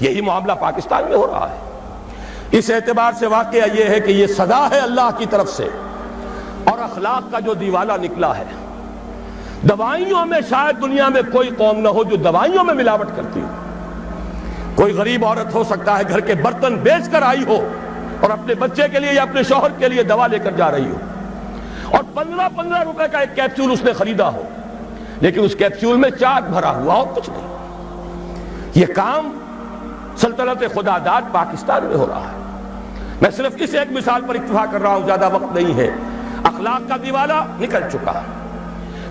یہی معاملہ پاکستان میں ہو رہا ہے۔ اس اعتبار سے واقعہ یہ ہے کہ یہ سزا ہے اللہ کی طرف سے، اور اخلاق کا جو دیوالہ نکلا ہے۔ دوائیوں میں شاید دنیا میں کوئی قوم نہ ہو جو دوائیوں میں ملاوٹ کرتی ہو۔ کوئی غریب عورت ہو سکتا ہے گھر کے برتن بیچ کر آئی ہو اور اپنے بچے کے لیے یا اپنے شوہر کے لیے دوا لے کر جا رہی ہو، اور 15 روپے کا ایک کیپسول اس نے خریدا ہو، لیکن اس کیپسول میں چاک بھرا ہوا اور کچھ نہیں۔ یہ کام سلطنت خدا داد پاکستان میں ہو رہا ہے۔ میں صرف اس ایک مثال پر اکتفا کر رہا ہوں، زیادہ وقت نہیں ہے۔ اخلاق کا دیوالہ نکل چکا ہے۔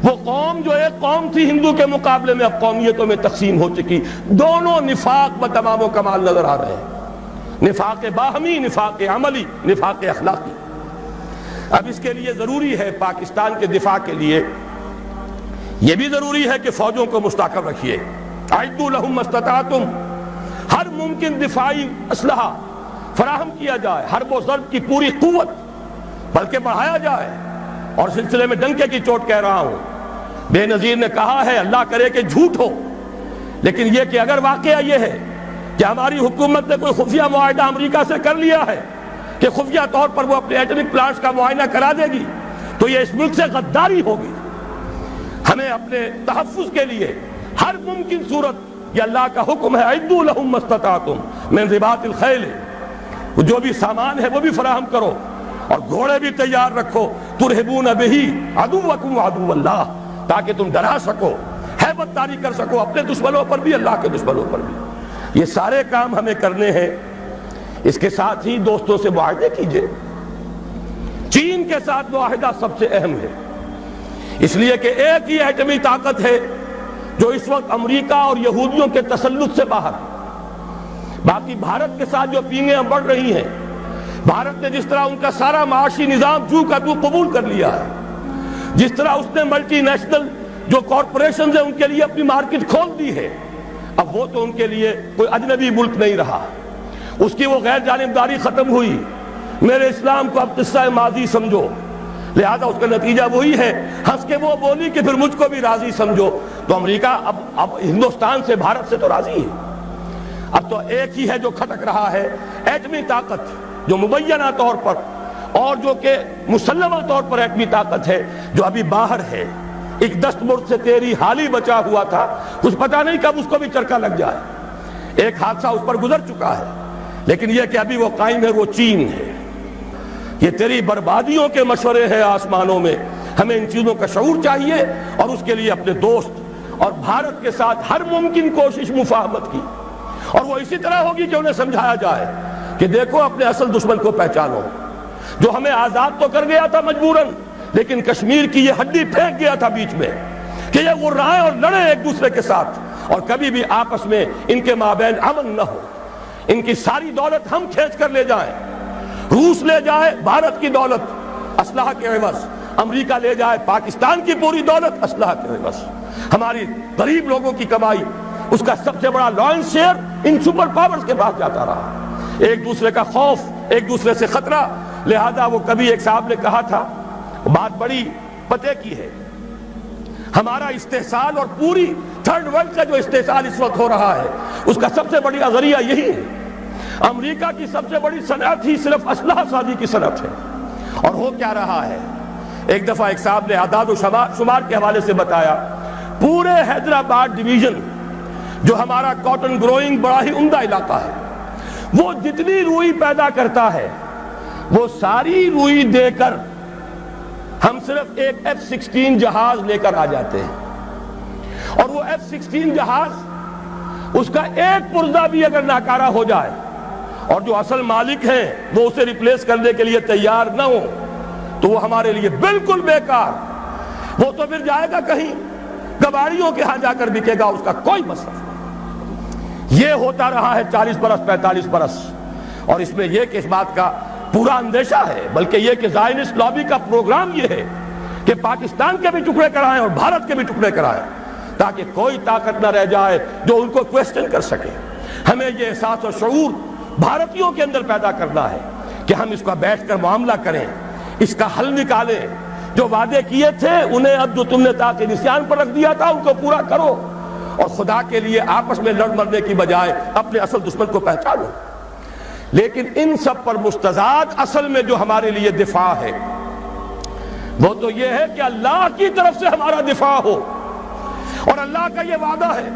وہ قوم جو ایک قوم تھی ہندو کے مقابلے میں اب قومیتوں میں تقسیم ہو چکی، دونوں نفاق و تمام و کمال نظر آ رہے ہیں، نفاق باہمی، نفاق عملی، نفاق اخلاقی۔ اب اس کے لیے ضروری ہے پاکستان کے دفاع کے لیے یہ بھی ضروری ہے کہ فوجوں کو مستحکم رکھیے۔ اعدوا لهم ما استطعتم، ہر ممکن دفاعی اسلحہ فراہم کیا جائے، حرب و ضرب کی پوری قوت بلکہ بڑھایا جائے۔ اور سلسلے میں ڈنکے کی چوٹ کہہ رہا ہوں، بے نظیر نے کہا ہے اللہ کرے کہ جھوٹ ہو، لیکن یہ کہ اگر واقعہ یہ ہے کہ ہماری حکومت نے کوئی خفیہ معاہدہ امریکہ سے کر لیا ہے کہ خفیہ طور پر وہ اپنے ایٹمک پلانٹس کا معائنہ کرا دے گی، تو یہ اس ملک سے غداری ہوگی۔ ہمیں اپنے تحفظ کے لیے ہر ممکن صورت، یہ اللہ کا حکم ہے، اعدوا لهم ما استطعتم من رباط الخیل، جو بھی سامان ہے وہ بھی فراہم کرو، اور گھوڑے بھی تیار رکھو، ترہبون بہ عدوکم وعدو اللہ، تاکہ تم ڈرا سکو، ہیبت طاری کر سکو اپنے دشمنوں پر بھی، اللہ کے دشمنوں پر بھی۔ یہ سارے کام ہمیں کرنے ہیں۔ اس کے ساتھ ہی دوستوں سے معاہدے کیجئے۔ چین کے ساتھ معاہدہ سب سے اہم ہے، اس لیے کہ ایک ہی ایٹمی طاقت ہے جو اس وقت امریکہ اور یہودیوں کے تسلط سے باہر ہے۔ باقی بھارت کے ساتھ جو پینگیں بڑھ رہی ہیں، بھارت نے جس طرح ان کا سارا معاشی نظام جو کا تو قبول کر لیا ہے، جس طرح اس نے ملٹی نیشنل جو کارپوریشنز ہیں ان کے لیے اپنی مارکیٹ کھول دی ہے، اب وہ تو ان کے لیے کوئی اجنبی ملک نہیں رہا، اس کی وہ غیر جانبداری ختم ہوئی۔ میرے اسلام کو اب قصہ ماضی سمجھو، لہذا اس کا نتیجہ وہی ہے، ہنس کے وہ بولی کہ پھر مجھ کو بھی راضی سمجھو۔ تو امریکہ اب ہندوستان سے، بھارت سے تو راضی ہے۔ اب تو ایک ہی ہے جو کھٹک رہا ہے، ایٹمی طاقت جو مبینہ طور پر اور جو کہ مسلمہ طور پر ایٹمی طاقت ہے، جو ابھی باہر ہے۔ ایک دستمرد سے تیری حالی بچا ہوا تھا، کچھ پتہ نہیں کب اس کو بھی چرکا لگ جائے۔ ایک حادثہ اس پر گزر چکا ہے، لیکن یہ کہ ابھی وہ قائم ہے، وہ چین ہے۔ یہ تیری بربادیوں کے مشورے ہیں آسمانوں میں۔ ہمیں ان چیزوں کا شعور چاہیے، اور اس کے لیے اپنے دوست اور بھارت کے ساتھ ہر ممکن کوشش مفاہمت کی، اور وہ اسی طرح ہوگی کہ انہیں سمجھایا جائے کہ دیکھو اپنے اصل دشمن کو پہچانو، جو ہمیں آزاد تو کر گیا تھا مجبوراً، لیکن کشمیر کی یہ ہڈی پھینک گیا تھا بیچ میں کہ یہ غرائیں اور لڑیں ایک دوسرے کے ساتھ، اور کبھی بھی آپس میں ان کے مابین امن نہ ہو۔ ان کی ساری دولت ہم کھینچ کر لے جائیں، روس لے جائے بھارت کی دولت اسلحہ کے عوض، امریکہ لے جائے پاکستان کی پوری دولت اسلحہ کے عوض، ہماری غریب لوگوں کی کمائی، اس کا سب سے بڑا لائنس شیئر ان سپر پاورز کے پاس جاتا رہا۔ ایک دوسرے کا خوف، ایک دوسرے سے خطرہ، لہذا وہ کبھی ایک صاحب نے کہا تھا، بات بڑی پتے کی ہے، ہمارا استحصال اور پوری تھرڈ ورلڈ کا جو استحصال اس وقت ہو رہا ہے، اس کا سب سے بڑی ذریعہ یہی ہے۔ امریکہ کی سب سے بڑی صنعت ہی صرف اسلحہ سازی کی صنعت ہے۔ اور ہو کیا رہا ہے، ایک دفعہ ایک صاحب نے اعداد و شمار کے حوالے سے بتایا، پورے حیدرآباد ڈویژن جو ہمارا کاٹن گروئنگ بڑا ہی عمدہ علاقہ ہے، وہ جتنی روئی پیدا کرتا ہے وہ ساری روئی دے کر ہم صرف ایک F-16 جہاز لے کر آ جاتے ہیں، اور وہ F-16 جہاز اس کا ایک پرزہ بھی اگر ناکارہ ہو جائے اور جو اصل مالک ہیں وہ اسے ریپلیس کرنے کے لیے تیار نہ ہو تو وہ ہمارے لیے بالکل بیکار، وہ تو پھر جائے گا کہیں کباڑیوں کے ہاں جا کر بکے گا، اس کا کوئی مصرف نہیں۔ یہ ہوتا رہا ہے 40 برس 45 برس، اور اس میں یہ کہ اس بات کا پورا اندیشہ ہے، بلکہ یہ کہ زائنسٹ لابی کا پروگرام یہ ہے کہ پاکستان کے بھی ٹکڑے کرائیں اور بھارت کے بھی ٹکڑے کرائیں، تاکہ کوئی طاقت نہ رہ جائے جو ان کو کویسچن کر سکے۔ ہمیں یہ احساس و شعور بھارتیوں کے اندر پیدا کرنا ہے کہ ہم اس کا بیٹھ کر معاملہ کریں، اس کا حل نکالیں، جو وعدے کیے تھے انہیں اب جو تم نے تاکہ نسیان پر رکھ دیا تھا ان کو پورا کرو، اور خدا کے لیے آپس میں لڑ مرنے کی بجائے اپنے اصل دشمن کو پہچانو۔ لیکن ان سب پر مستضاد اصل میں جو ہمارے لیے دفاع ہے وہ تو یہ ہے کہ اللہ کی طرف سے ہمارا دفاع ہو، اور اللہ کا یہ وعدہ ہے،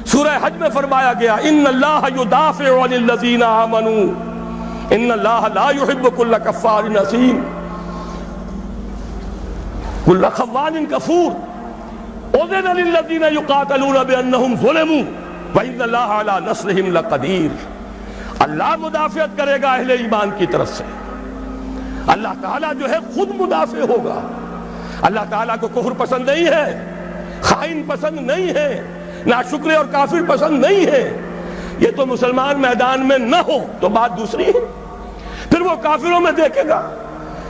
سورہ حج میں فرمایا گیا ان اللہ یدافع عن الذین آمنوا ان اللہ لا يحب كل کفار اثیم كل خوان کفور اذن للذین یقاتلون بانہم ظلموا وان اللہ علی نصرہم لقدیر۔ اللہ مدافعت کرے گا اہل ایمان کی طرف سے، اللہ تعالیٰ جو ہے خود مدافع ہوگا۔ اللہ تعالیٰ کو کفر پسند نہیں ہے، خائن پسند نہیں ہے، ناشکر اور کافر پسند نہیں ہے۔ یہ تو مسلمان میدان میں نہ ہو تو بات دوسری ہے، پھر وہ کافروں میں دیکھے گا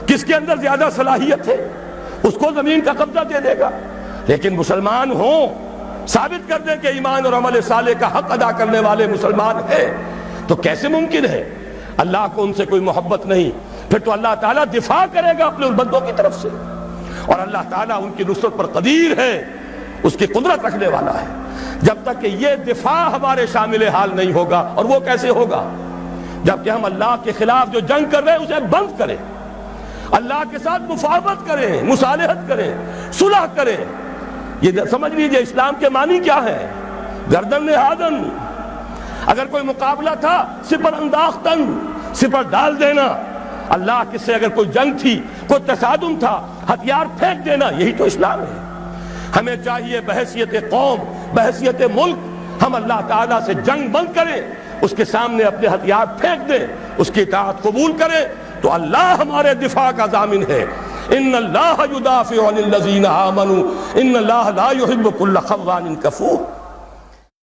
کس کے اندر زیادہ صلاحیت ہے، اس کو زمین کا قبضہ دے دے گا۔ لیکن مسلمان ہوں، ثابت کر دیں کہ ایمان اور عمل صالح کا حق ادا کرنے والے مسلمان ہیں، تو کیسے ممکن ہے اللہ کو ان سے کوئی محبت نہیں؟ پھر تو اللہ تعالیٰ دفاع کرے گا اپنے ان بندوں کی طرف سے، اور اللہ تعالیٰ ان کی نصرت پر قدیر ہے، اس کی قدرت رکھنے والا ہے۔ جب تک کہ یہ دفاع ہمارے شامل حال نہیں ہوگا، اور وہ کیسے ہوگا؟ جبکہ ہم اللہ کے خلاف جو جنگ کر رہے ہیں اسے بند کریں، اللہ کے ساتھ مفاہمت کریں، مصالحت کریں، صلح کریں۔ یہ سمجھ لیجئے اسلام کے معنی کیا ہے، گردن نہادن۔ اگر کوئی مقابلہ تھا سپر انداختن، سپر ڈال دینا۔ اللہ کے سے اگر کوئی جنگ تھی، کوئی تصادم تھا، ہتھیار پھینک دینا، یہی تو اسلام ہے۔ ہمیں چاہیے بحیثیت قوم، بحیثیت ملک، ہم اللہ تعالیٰ سے جنگ بند کریں، اس کے سامنے اپنے ہتھیار پھینک دیں، اس کی اطاعت قبول کریں، تو اللہ ہمارے دفاع کا ضامن ہے۔ ان اللہ یدافع عن الذین آمنوا ان اللہ لا يحب كل خوان کفور۔